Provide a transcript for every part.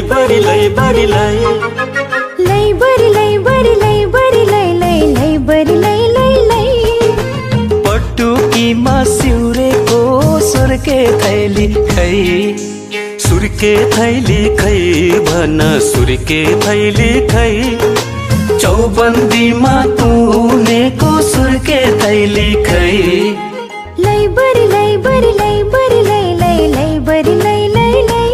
बरी लै बरी लै लै बरी लै बरी लै बरी लै लै लै बरी लै लै लै पटुकीमा सिउरेको सुर्के थैली खै सुर्के थैली खै भन सुर्के थैली खै चौबन्दीमा तुनेको सुर्के थैली खै लै बरी लै बरी लै बरी लै लै लै बरी लै लै लै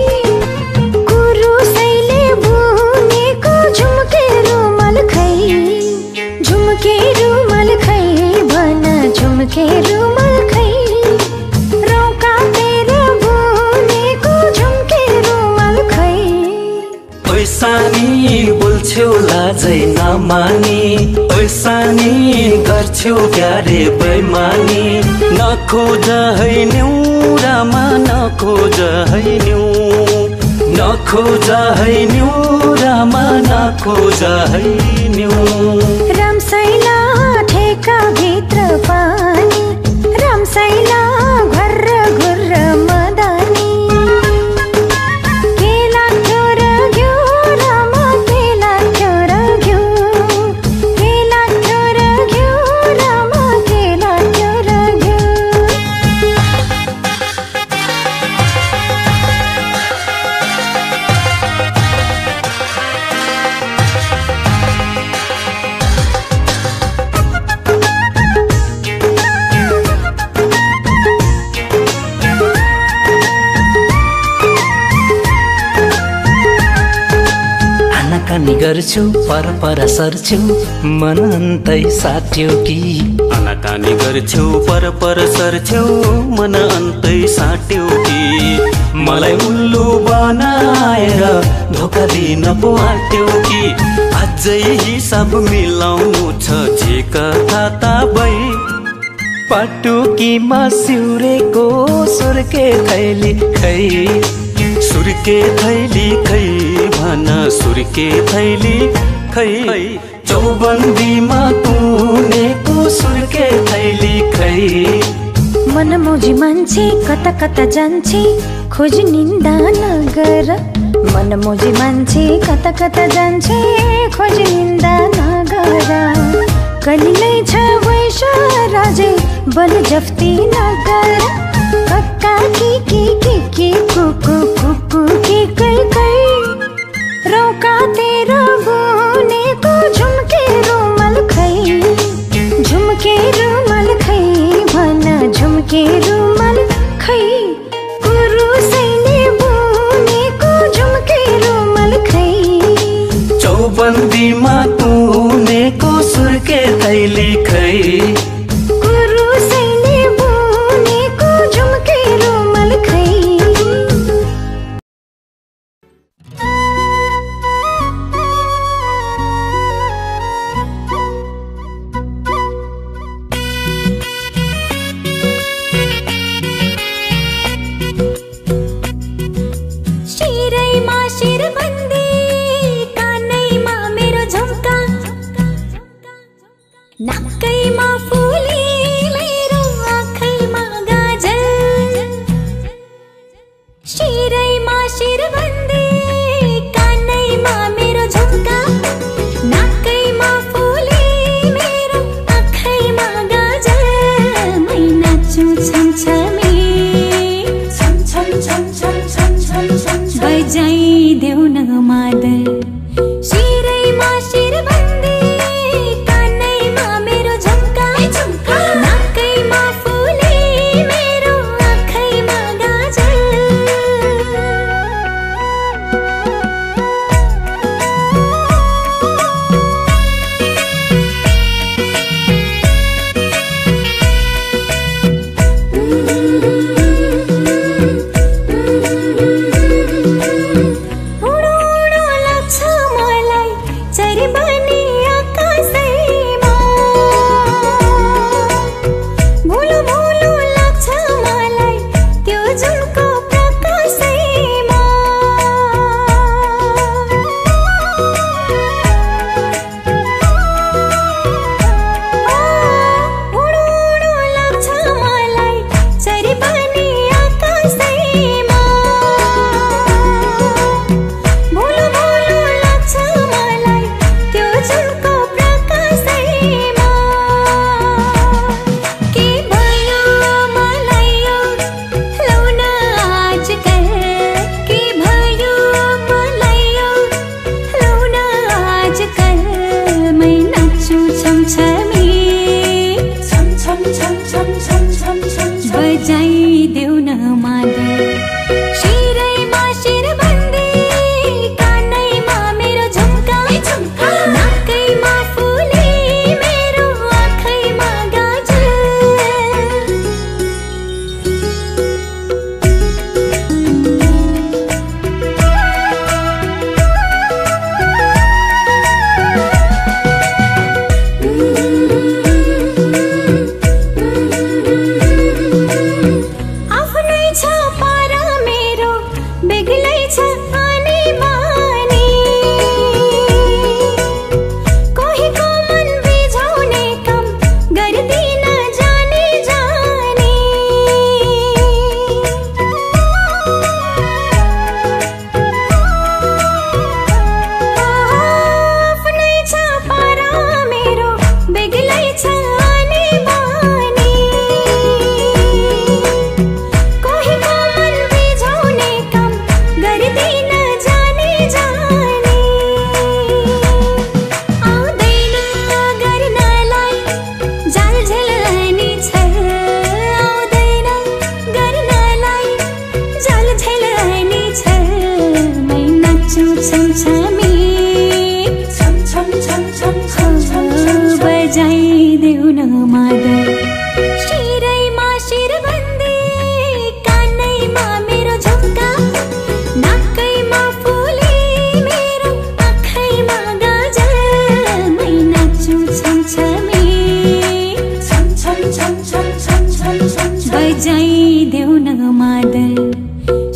कुरुसैले बुनेको झुम्के रुमाल खै झुम्के रुमाल खै भन झुम्के रुमाल खै रौका तेरा बुनेको झुम्के रुमाल खै पैसानी बोल्छौ लाजै नमानी पैसानी गर्छौ क्यारे बैमानी नखोज है न्युरामा नखोज है नखोज है न्युरामा नखोज है न्यु रामसैला ठेका भित्र पानी रामसैला घर्र घुर्र मदानी केला क्योर घ्यू रामा केला क्योर घ्यू केला क्योर घ्यू रामा केला क्योर घ्यू आनाकानी गर्छु पर पर सर्छु मन अन्तै साट्यो कि आनाकानी गर्छौ पर पर सर्छौ मन अन्तै साट्यौ कि मलाई उल्लु बनाएर धोका दिन पो आट्यौ कि अझै हिसाब मिलाउनु छ झेका खाता भई पटुकीमा सिउरेको सुर्के थैली खै सुर्के थैली खै भन सुर्के थैली खै चौबन्दीमा तुनेको सुर्के थैली खै मनमौजी मान्छे कता कता जान्छे खोज निन्दा नगर मनमौजी मान्छे कता कता जान्छे खोज निन्दा नगर कलिलै छ वैश राजे बल जफ्ती नगर कक्का की कुकु कुकु की कै कै रौका तेरा बुनेको झुम्के रुमाल खै झुम्के रुमाल खै भन झुम्के रुमाल खै कुरुसैले बुनेको झुम्के रुमाल खै चौबन्दीमा तुनेको सुर्के थैली खै कुरुसैले बुनेको झुम्के रुमाल खै शिरैमा शिरबन्दी कानैमा मेरो झुम्का नाकैमा फुली मेरो आँखैमा गाजल शिरैमा शिरबन्दी कानैमा मेरो झुम्का नाकैमा फुली मेरो आँखैमा गाजल मै नाच्छु छमछमी छम छम छम छम छम छम छम बजाइदेऊ न मादल शिरैमा शिरबन्दी कानैमा मेरो झुम्का नाकैमा फुली मेरो आँखैमा गाजल छमी बजाइदेऊ न मादल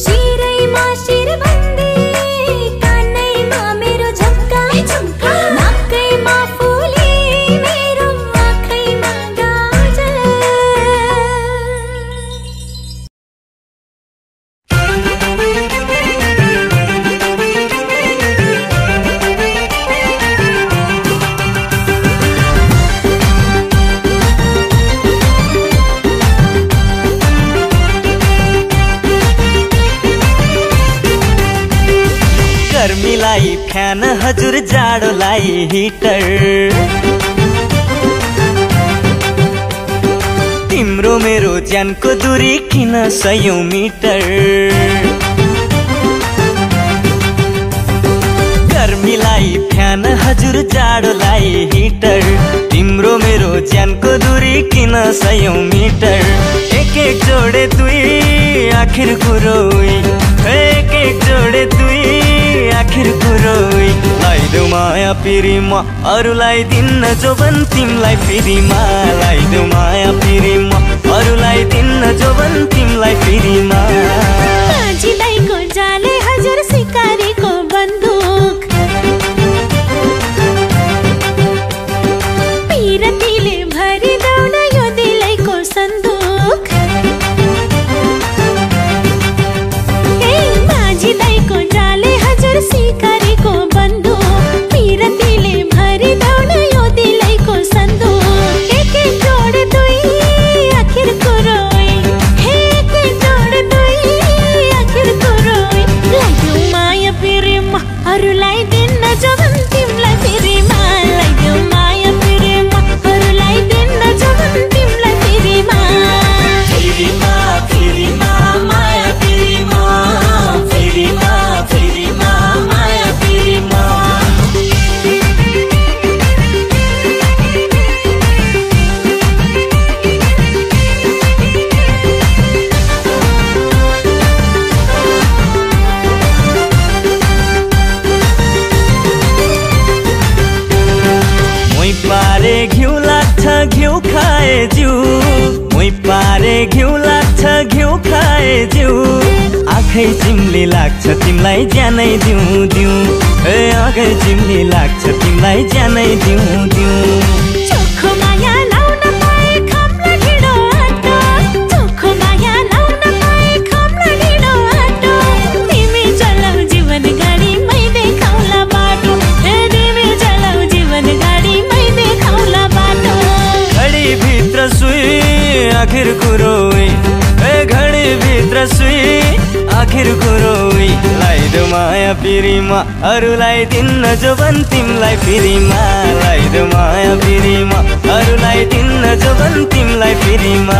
शिरैमा शिरबन्दी कानैमा मेरो झम्का नाकैमा फुली मेरो आँखैमा गाजल गर्मीलाई फ्यान हजुर जाडोलाई हिटर तिम्रो मेरो ज्यानको दूरी किन 100 मिटर गर्मीलाई फ्यान हजुर जाडोलाई हिटर तिम्रो मेरो ज्यानको दूरी किन 100 मिटर एक एक जोडे दुई आखिर कुरो एक एक जोडे दुई आखिर कुरो लाइदेऊ माया पिरीमा अरूलाई दिन्न जोबन तिमलाई पिरीमा लाइदेऊ माया पिरीमा अरूलाई दिन्न जोबन तिमलाई पिरीमा माझी दाइको जाले हजुर सिकारीको बन्दुक पिरतीले भरिदाउन यो दिलैको सन्दुक माझी दाइको जाले हजुर सिकारीको बन्दुक पिरतीले भरिदाउन यो दिलैको सन्दुक एक एक जोड दुई आखिर कुरो एक एक जोड दुई आखिर कुरो लाइदेऊ माया पिरीमा अरूलाई दिन्न जोबन तिमलाई पिरीमा लाइदेऊ माया पिरीमा अरूलाई दिन्न जोबन तिमलाई पिरीमा पिरीमा पिरीमा माया पिरीमा पिरीमा पिरीमा माया पिरीमा मुई पारे घिउ लाग्छ घिउ खाए जिउ मुई पारे घिउ लाग्छ घिउ खाए जिउ आँखै चिम्ली लाग्छ तिमलाई ज्यानै दिउँ दिउँ ए आँखै चिम्ली लाग्छ तिमलाई ज्यानै दिउँ दिउँ चोखो माया लाउन पाए खम्ला ढिँडो आँटो चोखो माया लाउन पाए खम्ला ढिँडो आँटो तिमी चलाऊ जीवन गाडी मै देखाउला बाटो तिमी चलाऊ जीवन गाडी मै देखाउला बाटो घडी भित्र सुई आखिर कुरो ए घडी भित्र सुई आखिर कुरो लाइदेऊ माया पिरीमा अरूलाई दिन्न जोबन तिमलाई पिरीमा लाइदेऊ माया पिरीमा अरूलाई दिन्न जोबन तिमलाई पिरीमा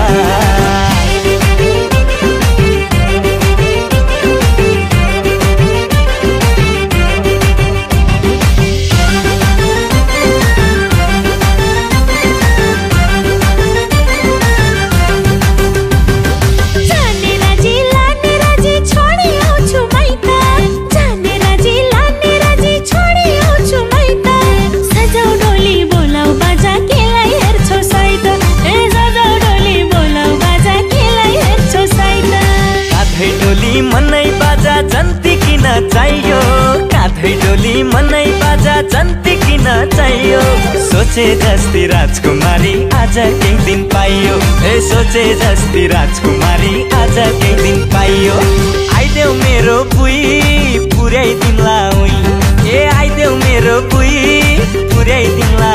जाने राजी लाने राजी छोडी आउँछु माइत जाने राजी लाने राजी छोडी आउँछु माइत सजाउ डोली बोलाउ बाजा केलाई हेर्छौ साइत ए सजाउ डोली बोलाउ बाजा केलाई हेर्छौ साइत काठै डोली मनै बाजा जन्ती किन चाहियो काठै डोली मनै बाजा जन्ती किन चाहियो सोचे जस्ती राजकुमारी आज केही दिन पाइयो ए सोचे जस्ती राजकुमारी आज केही दिन पाइयो आइदेऊ मेरो बुई पुर्याइदिउँला ए आइदेऊ मेरो बुई पुर्याइदिउँला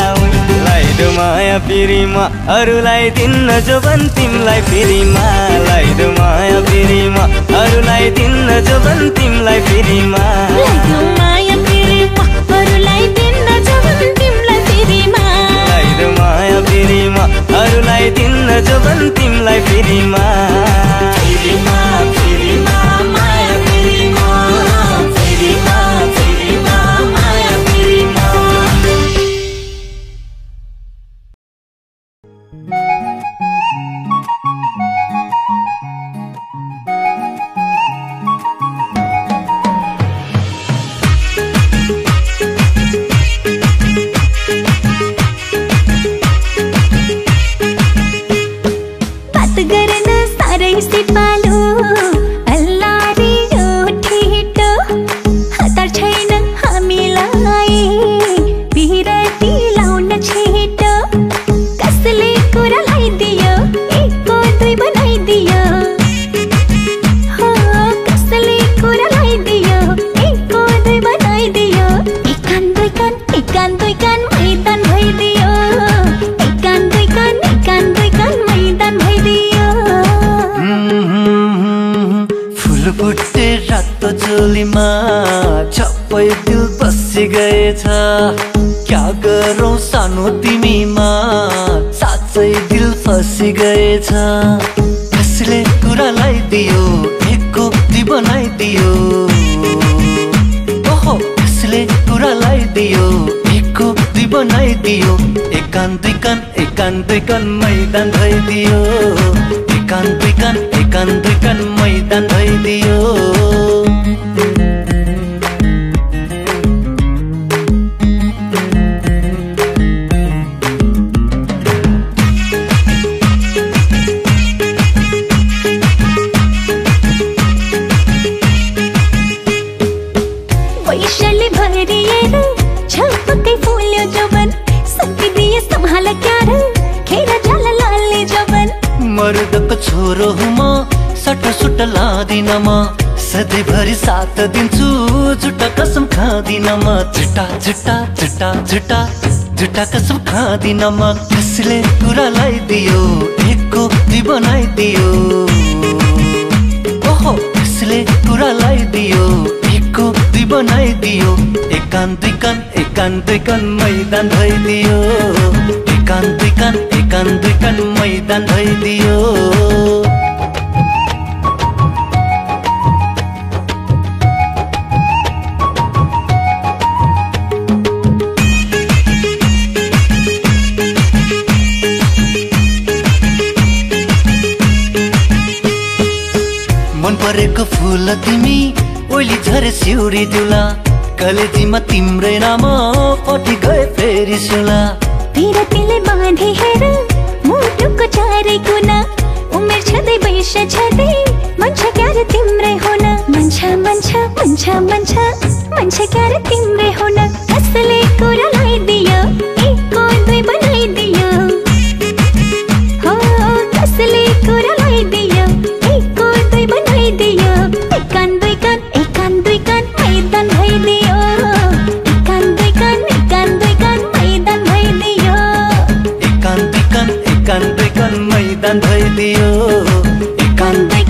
लाइदेऊ माया पिरीमा अरूलाई दिन्न जोबन तिमलाई पिरीमा लाइदेऊ माया पिरीमा अरूलाई दिन्न जोबन तिमलाई पिरीमा लाइदेऊ माया पिरीमा अरूलाई दिन्न जोबन तिमलाई पिरीमा लाइदेऊ माया पिरीमा अरूलाई दिन्न जोबन तिमलाई पिरीमा पिरीमा पिरीमा माया पिरीमा पिरीमा पिरीमा माया पिरीमा गएछ क्या गरौँ सानो तिमीमा साँच्चै दिल फसी गएछ कसले कुरालाई दियो एक कोप्ती बनाइदियो ओहो कसले कुरालाई दियो एक कोप्ती बनाइदियो एकान दुई कान मैदान भइदियो एकान दुई कान मैदान भइदियो वैशाली भरिएर छपक्कै फुल्यो जवन सकिदिए सम्हाल क्यार खेर जाला लाले जवन मर्दको छोरो हुँ म सटसुट लादिन म सधैँभरि साथ दिन्छु झुटा कसम खादिन म झुटा कसम खादिन म कसले कुरालाई दियो एक कोप्ती बनाइदियो ओहो कसले कुरालाई दियो एक कोप्ती बनाइदियो एकान दुई कान मैदान भइदियो एकान दुई कान मैदान भइदियो मन परेको फुल तिमी ओइली झरे सिउरी दिउला कलेजीमा तिम्रै नाम पटी गए फेरि सुला पिरतीले बाँधे हेर मुटुको चारै कुना उमेर छँदै वैश छँदै मन छ क्यार तिम्रै हुन मन छ क्यार तिम्रै हुन कसले कुरालाई दियो एकको दुई बनाइदियो हो कसले कुरालाई दियो एकको दुई बनाइदियो एकान दुई कान मैदान भइदियो एकान दुई कान मैदान भइदियो एकान दुई कान मैदान भइदियो एकान दुई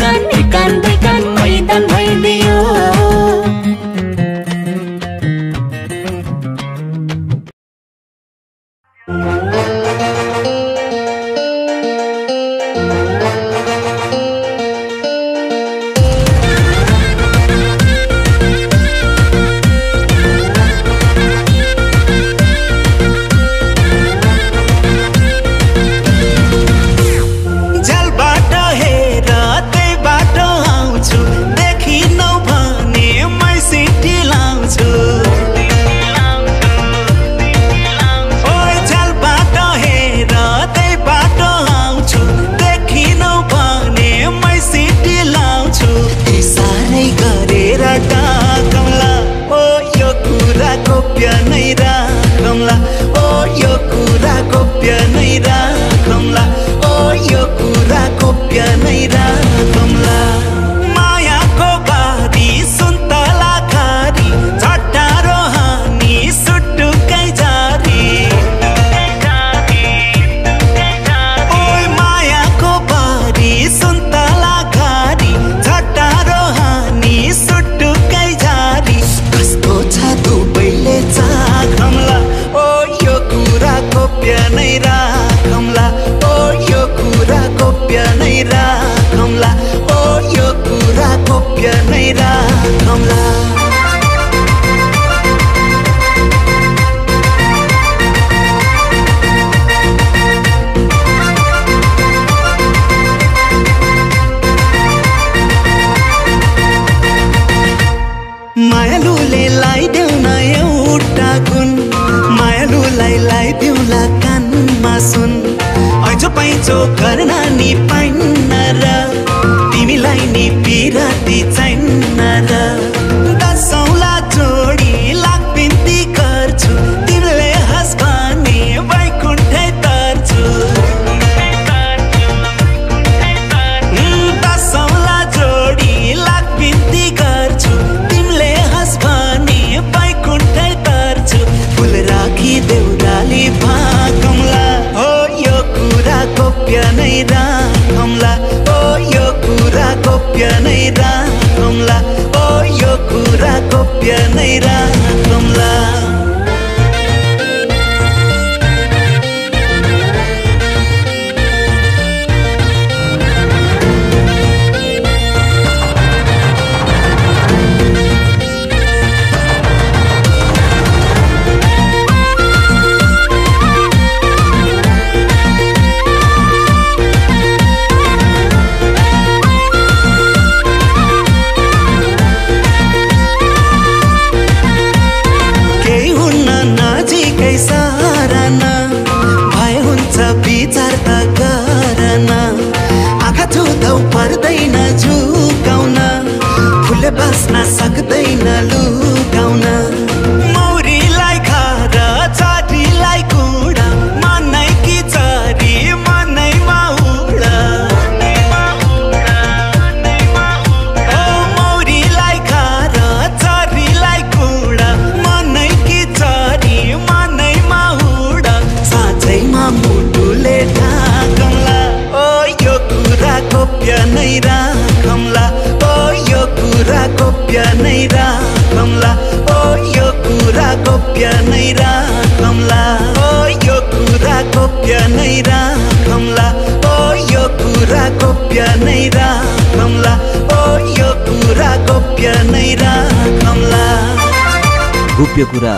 कान मैदान भइदियो मायालुले लाइदेऊ न एउटा गुण मायालुलाई लाइदेऊला कानमा सुन ऐचो पैचो गर्न नि पाइन्न र तिमीलाई नि पिराती चाहिन्न र दसौँला जोडी लाख बिन्ती गर्छु तिमीले हँस भने वैकुण्ठै तर्छु दसौँला जोडी लाख बिन्ती गर्छु तिमीले हँस भने वैकुण्ठै तर्छु फुल राखी देउराली भागौँला हो यो कुरा गोप्य नै राखौँला गोप्य नै राखौँला ओ यो कुरा गोप्य नै राखौँला ओ यो कुरा गोप्य नै राखौँला ओ यो कुरा गोप्य नै राखौँला ओ यो कुरा गोप्य नै राखौँला। गोप्य कुरा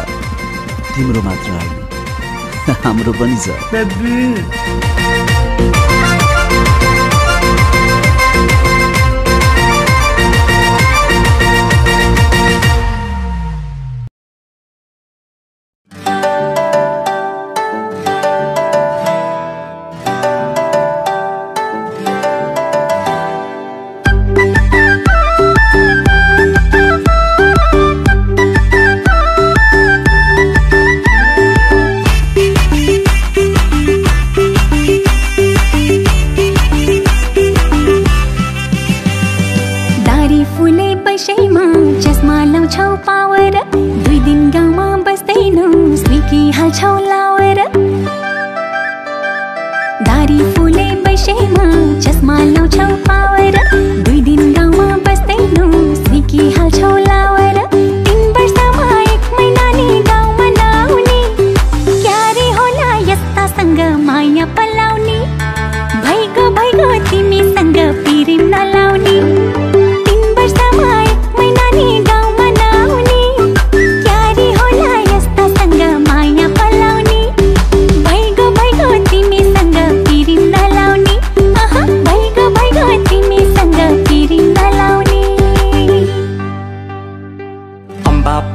तिम्रो मात्र होइन हाम्रो पनि छ।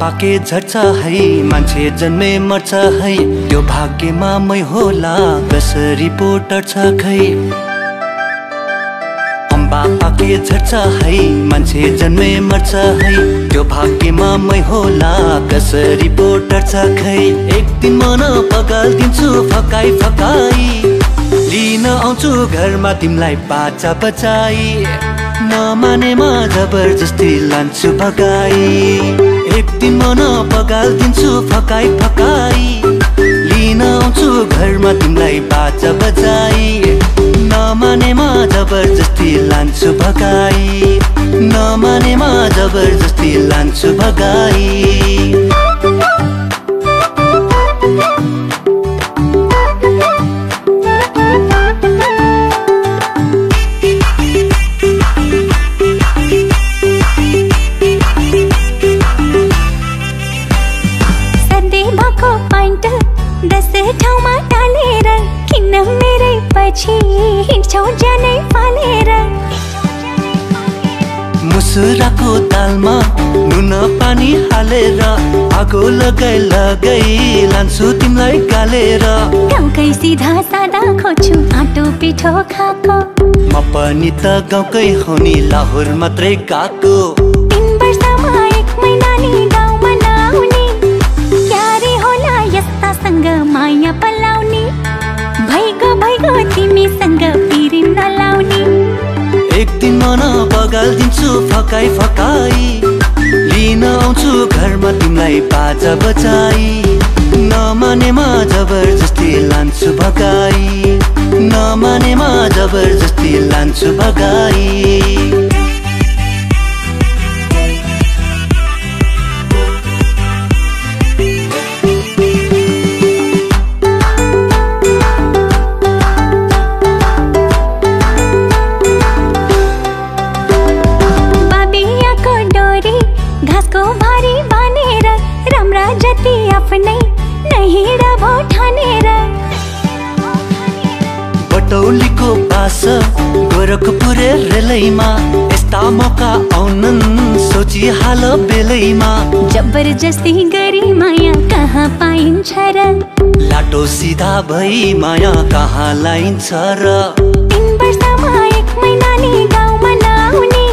पाके झर्छ है मान्छे जन्मे मर्छ है त्यो भाग्यमा मै होला कसरी पो टर्छ खै। अम्बा पाके झर्छ है मान्छे जन्मे मर्छ है त्यो भाग्यमा मै होला कसरी पो टर्छ खै। एक दिन मन पगाल्दिन्छु फकाई फकाई लिन आउँछु घरमा तिमीलाई बाचा बचाई नमानेमा जबरजस्ती लान्छु भगाई। एक दिन मन पगाल्दिन्छु फकाई फकाई लिन आउँछु घरमा तिमीलाई बाचा बजाई नमानेमा जबरजस्ती लान्छु भगाई नमानेमा जबरजस्ती लान्छु भगाई। मुसुराको दालमा नुन पानी हालेर आगो लगाई लगाई लान्छु तिमीलाई गालेर। गाउँकै सिधा सादा खोज्छु आटो पिठो खाको म पनि त गाउँकै हो नि लाहोर मात्रै गएको। 3 वर्षमा 1 महिना नि गाउँमा नआउने क्यारे होला यस्तासँग माया पलाउने भइगो तिमीसँग पिरिम नलाउने। एक दिन मन पगाल्दिन्छु फकाई फकाई लिन आउँछु घरमा तिमीलाई बाजा बजाई नमानेमा जबरजस्ती लान्छु भगाई नमानेमा जबरजस्ती लान्छु भगाई। बटौलीको पास गोरखपुर रेलैमा यस्ता मौका आउनन् सोचिहाल बेलैमा। जबरजस्ती गरी माया कहाँ पाइन्छ र लाटो सिधा भई माया कहाँ लाइन्छ र। 3 वर्षमा 1 महिना नि गाउँमा नआउने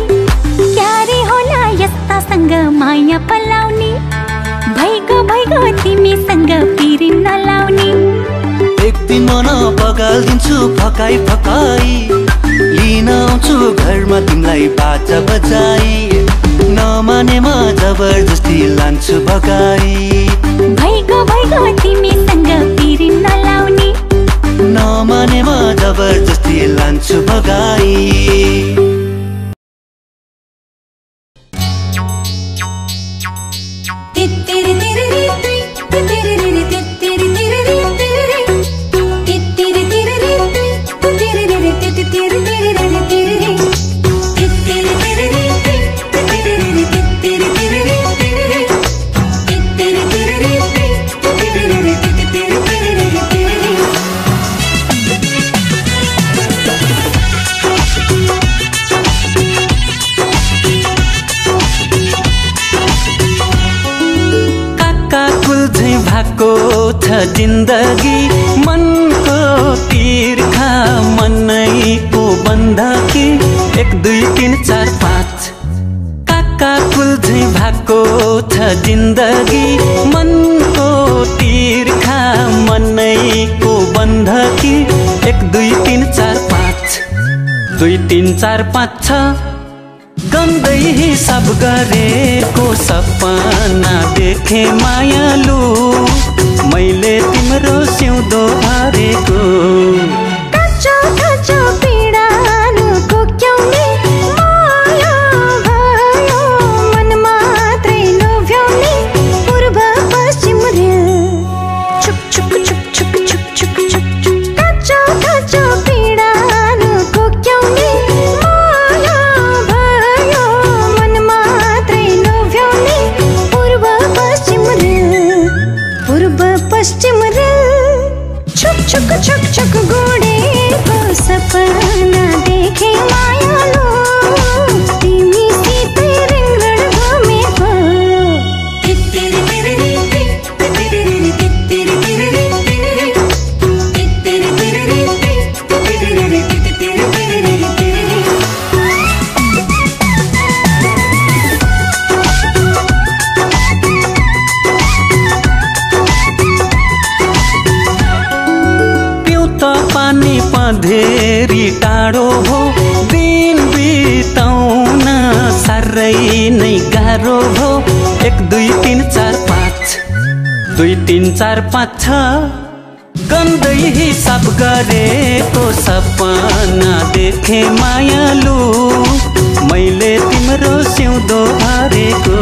क्यारे होला यस्तासँग माया पलाउने भइगो तिमीसँग पिरिम नलाउने। एक दिन मन पगाल्दिन्छु फकाई फकाई लिन आउँछु घरमा तिमीलाई बाजा बजाई नमानेमा जबरजस्ती लान्छु भगाई भइगो तिमीसँग पिरिम नलाउने नमानेमा जबरजस्ती लान्छु भगाई। जिन्दगी मनको तिर्खा मनैको बन्दकी 1 2 3 4 5 काका कुल्झै भएको छ जिन्दगी मनको तिर्खा मनैको बन्दकी 1 2 3 4 5 2 3 4 5 6 गन्दै हिसाब गरेको सपना देखे मायालु मैले तिम्रो सिउँदो भरेको कच्चो कच्चो पीडानु कोक्याउने माया भयो मन मात्रै लोभ्याउने पूर्व पश्चिम रेल छुक छुक छुक छुक छुक छुक छुक छुक कच्चो कच्चो पीडानु कोक्याउने पश्चिम रेल छुक छुक छुक छुक गोडेको सपना देखे मायालु तिमीसितै रिङगड घुमेको धेरै टाढो भो दिन बिताउन साह्रै नै गाह्रो भो 1 2 3 4 5 2 3 4 5 6 गन्दै हिसाब गरेको सपना देखे मायालु मैले तिम्रो सिउँदो भरेको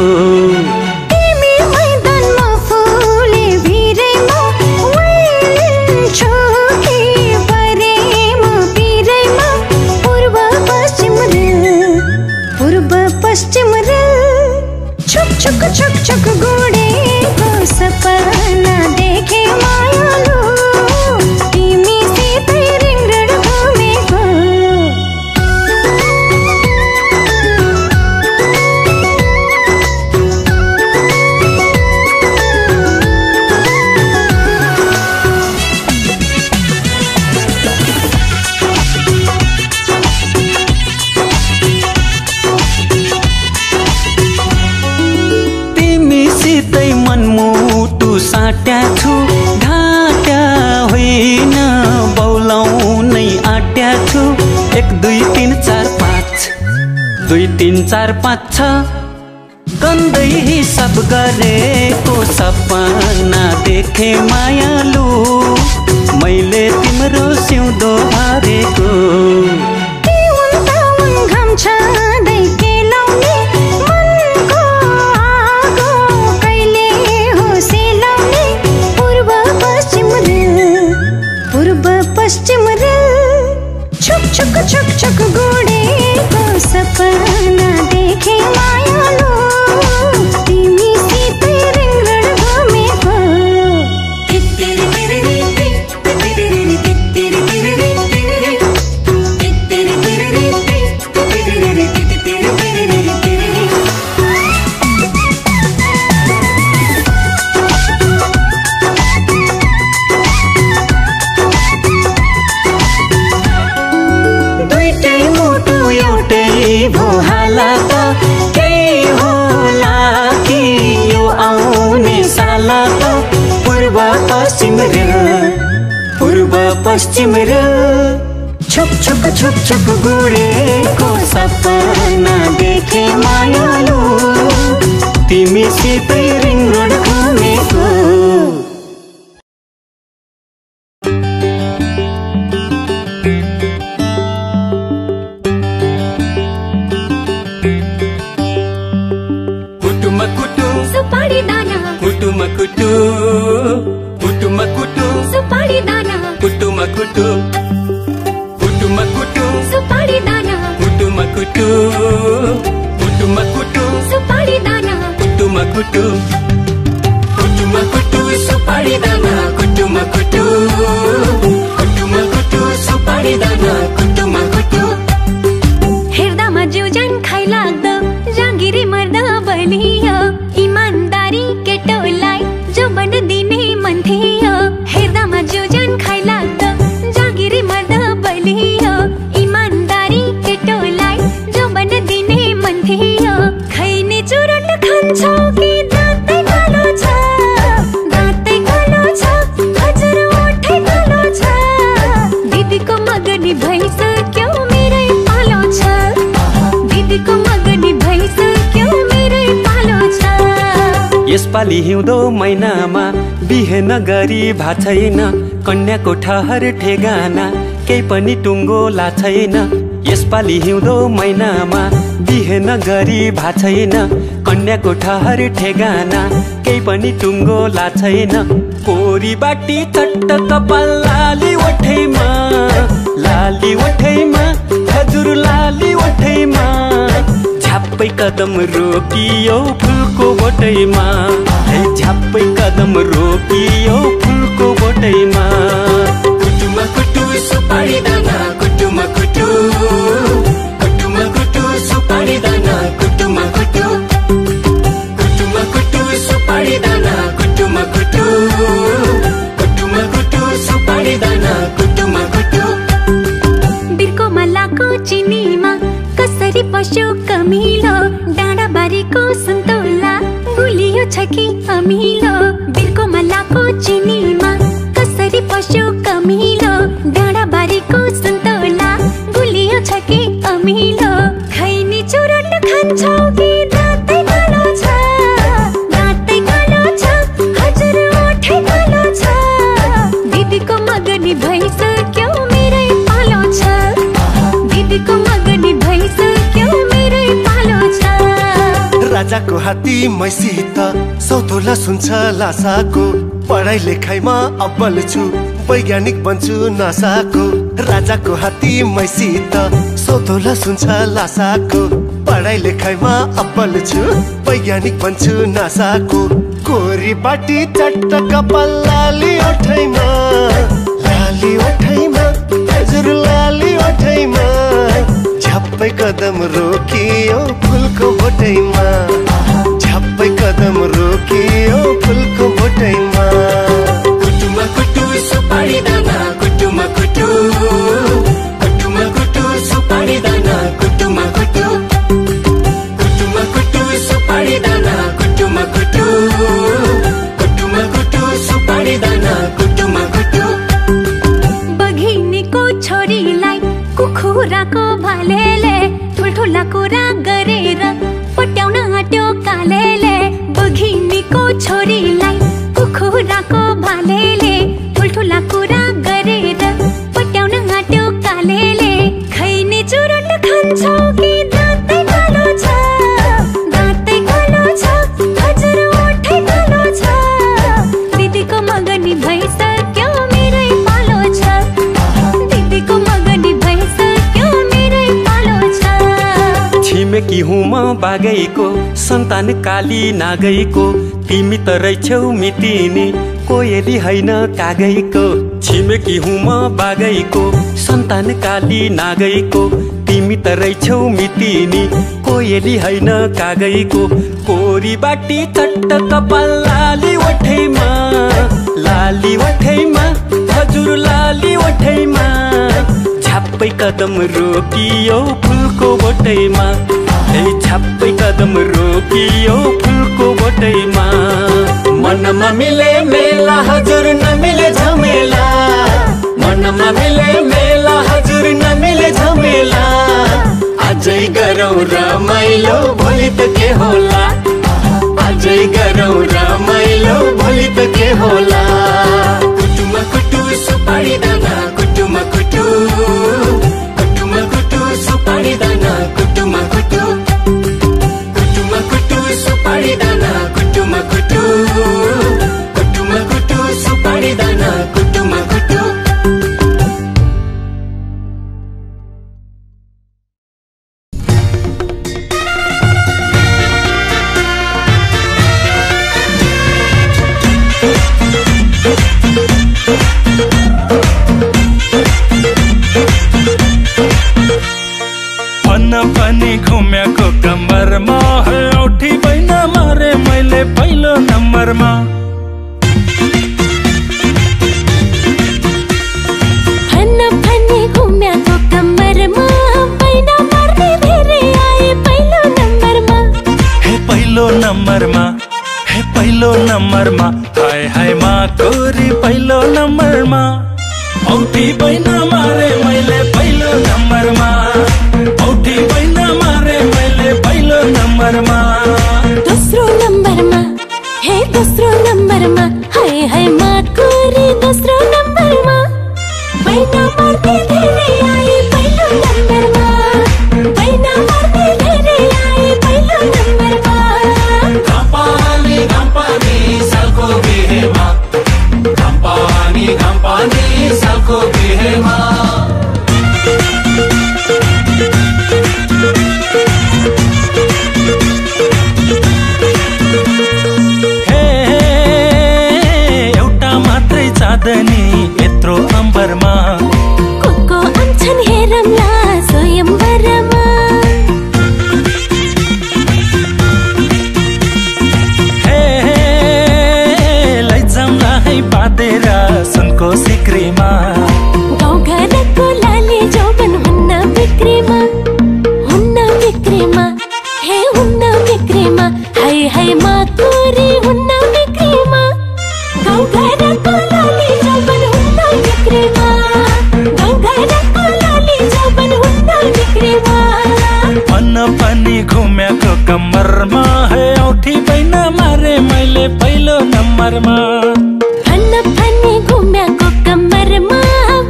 पश्चिम रेल छुक छुक छुक छुक गोडेको सपना देखे मायालु तिमीसितै रिङगड घुमेको मनमुटु साट्या छु ढाट्या होइन बौलाउनै आट्या छु 1 2 3 4 5 2 3 4 5 6 गन्दै हिसाब गरेको सपना देखे मायालु मैले तिम्रो सिउँदो भरेको घाम छँदै केलाउने मनको आगो कहिले हो सेलाउने पूर्व पश्चिम रेल छुक छुक छुक छुक गोडेको सपना देखे मायालु तिमीसितै रिङगड घुमेको भो हाला त केही होला कि यो आउने साला त पूर्व पश्चिम रेल छुक छुक छुक छुक गोडेको सपना देखे मायालु तिमीसितै रिङगड घुमेको सुपारी दाना कुटुमा कुटु कुटुमा कुटु सुपारी दाना कुटुमा कुटु कुटुमा कुटु सुपारी दाना कुटुमा कुटु कुटुमा कुटु सुपारी दाना कुटुमा कुटु कुटुमा कुटु सुपारी दाना कुटुमा कुटु कुटुमा कुटु सुपारी दाना कुटुमा कुटु हेर्दामा जिउ जान खाइ लाग्दो जागिरी मर्दा बलियो इमानदारी केटोलाई जो बन दिने मन थियो यसपालि हिउँदो महिनामा बिहे नगरी भा छैन कन्याको ठहर ठेगाना केही पनि टुङ्गो ला छैन यसपालि हिउँदो महिनामा बिहे नगरी भा छैन कन्याको ठहर ठेगाना केही पनि टुङ्गो ला छैन कोरी बाटी चट्ट कपाल लाली ओठैमा हजुर लाली ओठैमा झ्याप्पै कदम रोकियो फुलको बोटैमा झ्याप्पै कदम रोकियो फुलको बोटैमा कुटुमा कुटु सुपारी दाना कुटुमा कुटु कुटुमा कुटु सुपारी दाना कुटुमा कुटु कुटुमा कुटु सुपारी दाना कुटुमा कुटु कुटुमा कुटु सुपारी दाना कुटुमा कुटु बिर्को मलाको चिनीमा कसरी पस्यो कमिलो डाँडा बारीको सन्तोला गुलियो छ कि अमिलो बिर्को मलाको चिनीमा कसरी पस्यो कमिलो डाँडा बारीको सन्तोला गुलियो छ कि अमिलो खैनी चुरट खान्छौ कि दाँतै कालो छ दाँतै कालो छ हजुर ओठै कालो छ दिदीको मगनी भइसक्यो मेरै पालो छ दिदीको मगनी भइसक्यो मेरै पालो छ राजाको हात्ती मैसित सौतोला सुन्छ लासाको पढाइ लेखाइमा अब्बल छु वैज्ञानिक बन्छु नासाको राजाको हात्ती मैसित सौतोला सुन्छ लासाको पढाइ लेखाइमा अब्बल छु वैज्ञानिक बन्छु नासाको कोरी बाटी चट्ट कपाल लाली ओठैमा हजुर लाली ओठैमा झ्याप्पै कदम रोकियो फुलको बोटैमा झ्याप्पै कदम रोकियो फुलको बोटैमा कुटुमा कुटु सुपारी दाना कुटुमा कुटु कुटुमा कुटु सुपारी दाना कुटुमा कुटु कुटुमा कुटु सुपारी दाना कुटुमा कुटु कुटुमा कुटु सुपारी दाना कुटुमा कुटु बघिनीको छोरीलाई कुखुराको भालेले ठुल्ठुला कुरा गरेर पट्याउन आट्यो कालेले बघिनीको छोरीलाई कुखुराको भालेले ठुल्ठुला कुरा गरेर पट्याउन आट्यो कालेले खैनी चुरट खान्छौ कि दाँतै कालो छ दाँतै कालो छ हजुर ओठै कालो छ दिदीको मगनी भइसक्यो मेरै पालो छ दिदीको मगनी भइसक्यो मेरै पालो छ छिमेकी हुँ म बागैको सन्तान काली नागैको तिमी त रहेछौ मितिनी कोयली होइन कागैको छिमेकी हुँ म बागैको सन्तान काली नागैको तिमी त रहेछौ मितिनी कोयली होइन कागैको कोरी बाटी चट्ट कपाल लाली ओठैमा हजुर लाली ओठैमा झ्याप्पै कदम रोकियो फुलको बोटैमा झ्याप्पै कदम रोकियो फुलको बोटैमा मनमा मिले मेला हजुर नमिले झमेला मनमा मिले मेला हजुर नमिले झमेला आजै गरौँ रमाइलो भोलि त के होला आजै गरौँ रमाइलो भोलि त के होला कुटुमा कुटु सुपारी दाना कुटुमा कुटु कुटुमा कुटु सुपारी दाना कुटुमा कुटु कुटुमा कुटु सुपारी दाना कुटुमा कुटु कुटुमा कुटु सुपारी दाना कुटुमा कुटु पनि घुमेको कम्मरमा है औठी बैन मारे मैले पहिलो नम्बरमा फन्ने घुमेको कम्मरमा बैन मार्ने धेरै आए पहिलो नम्बरमा हे पहिलो नम्बरमा हे पहिलो नम्बरमा हाय हाय मा कोरी पहिलो नम्बरमा औठी बैन मारे मैले पहिलो नम्बरमा औठी बैन मारे मैले पहिलो नम्बरमा दोस्रो नम्बरमा हे मर्ने धेरै आए पहिलो नम्बरमा बैना मर्ने धेरै आए पहिलो नम्बरमा घम्पानी सालको बिहेमा घम्पानी सालको बिहेमा चाँदनी यत्रो अम्बरमा को आउँछन् हेरौँला स्वयंवरमा लैजाउँला है बाँधेर सुनको सिक्रीमा गाउँघरको लाली जौवन हुन्न बिक्रीमा हे हुन्न बिक्रीमा हाय माकुरी हुन्न बिक्रीमा गाउँघरको लाली जौवन हुन्न बिक्रीमा गाउँघरको लाली जौवन हुन्न बिक्रीमा भन्न पनि घुमेको कम्मरमा है औठी बैन मारे मैले पहिलो नम्बरमा भन्न पनि घुमेको कम्मरमा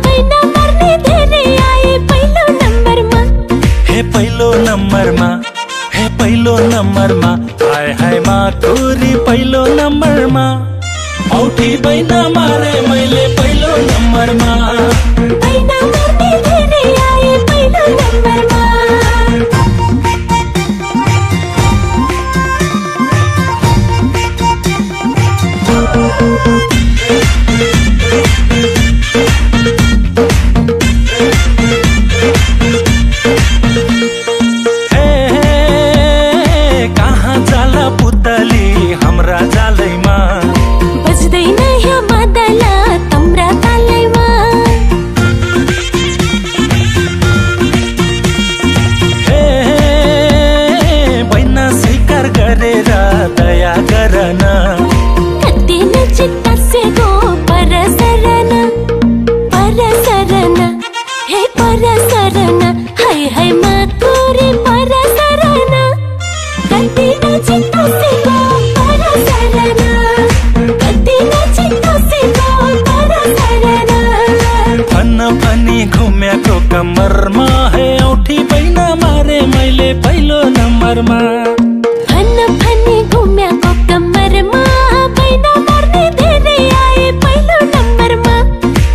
बैन मर्ने धेरै आए पहिलो नम्बरमा हे पहिलो नम्बरमा हाय माकुरी पहिलो नम्बरमा औठी बैन मारे मैले पहिलो नम्बरमा बैन मर्ने धेरै आए पहिलो नम्बरमा कहाँ जाला पुतली हाम्रा जालैमा बज्दैन यहाँ मादला तम्रा तालैमा बैना स्वीकार गरेर दया गरन कति नजिक बसेको परसरन हे परसरन हाय माकुरी परसरन कति नजिक बसेको परसरन कति नजिक बसेको परसरन भन्न पनि घुमेको कम्मरमा है औठी बैन मारे मैले पहिलो नम्बरमा भन्न पनि घुमेको कम्मरमा बैन मर्ने धेरै आए पहिलो नम्बरमा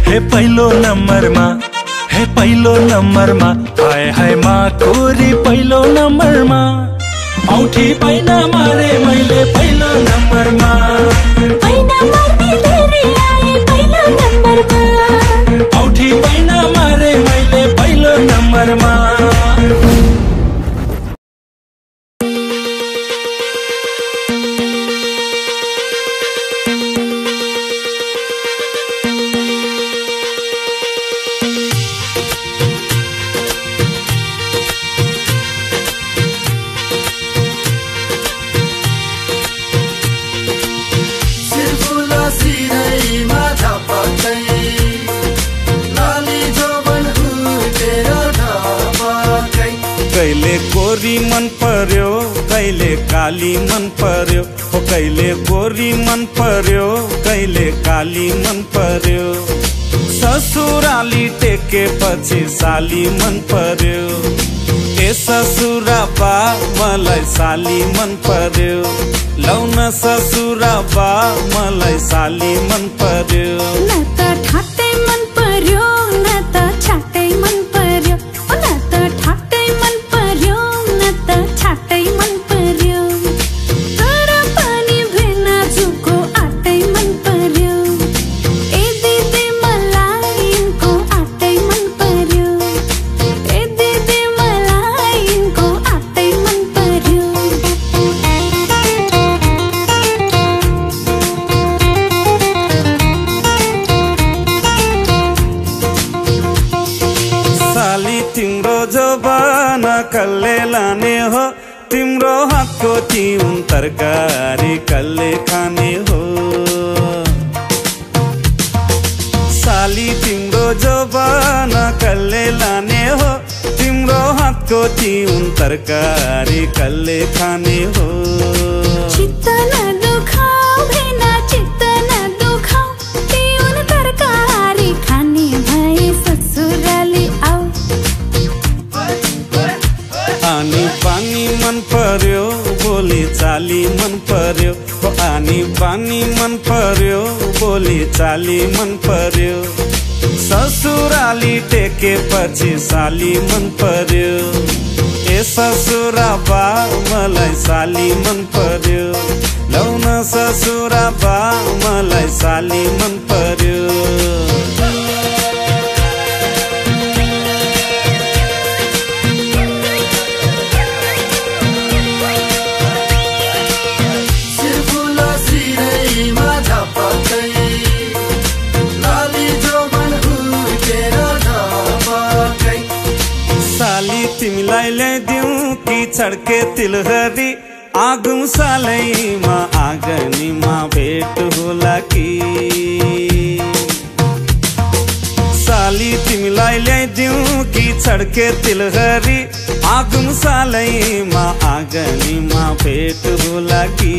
हे पहिलो नम्बरमा हाय माकुरी पहिलो नम्बरमा औठी बैन मारे मैले पहिलो नम्बरमा बैन मर्ने धेरै आए पहिलो नम्बरमा औठी बैन मारे मैले पहिलो नम्बरमा कहिले गोरी मन पर्यो कहिले काली मन पर्यो हो कहिले गोरी मन पर्यो कहिले काली मन पर्यो ससुराली टेकेपछि साली मन पर्यो ए ससुरा बा मलाई साली मन पर्यो लौन ससुरा बा मलाई साली मन पर्यो न त ठाट्टै मन पर्यो न त छाट्टै मन पर्यो न त ठाट्टै मन पर्यो न त छाट्टै मन पर्यो तर पनि भेना जुको आटै मन पर्यो ए दिदी मलाई यिनको आटै मन पर्यो ए दिदी मलाई यिनको आटै मन पर्यो तिम्रो जवान कल्ले लाने हो तिम्रो हातको तिउन तरकारी कल्ले खाने हो साली तिम्रो जवान कल्ले लाने हो तिम्रो हातको तिउन तरकारी कल्ले खाने हो चित्त न दुखाऊ भेना चित्त न दुखाऊ तिउन तरकारी खाने भए ससुर साली मन पर्यो ससुराली टेकेपछि साली मन पर्यो ए ससुरा बा मलाई साली मन पर्यो लौन ससुरा बा मलाई साली मन पर्यो तिमीलाई ल्याइदिउँ कि छड्के तिलहरी आगुम सालैमा आँगनीमा भेट होला कि साली तिमीलाई ल्याइदिउँ कि छड्के तिलहरी आगुम सालैमा आँगनीमा भेट होला कि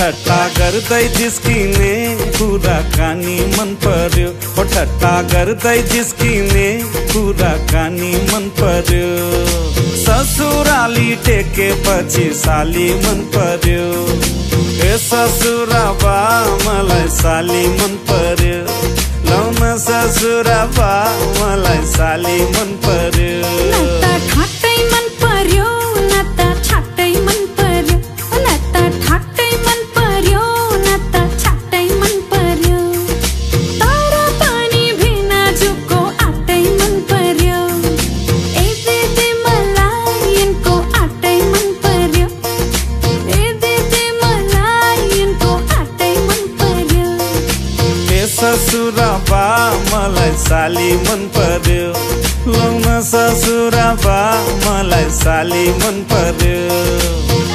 ठट्टा गर्दै जिस्किने कुराकानी मन पर्यो ओ ठट्टा गर्दै जिस्किने कुराकानी मन पर्यो ससुराली टेकेपछि साली मन पर्यो ए ससुरा बा मलाई साली मन पर्यो लौन ससुरा बा मलाई साली मन पर्यो ससुरा बा मलाई साली मन पर्यो लौन ससुरा बा मलाई साली मन पर्यो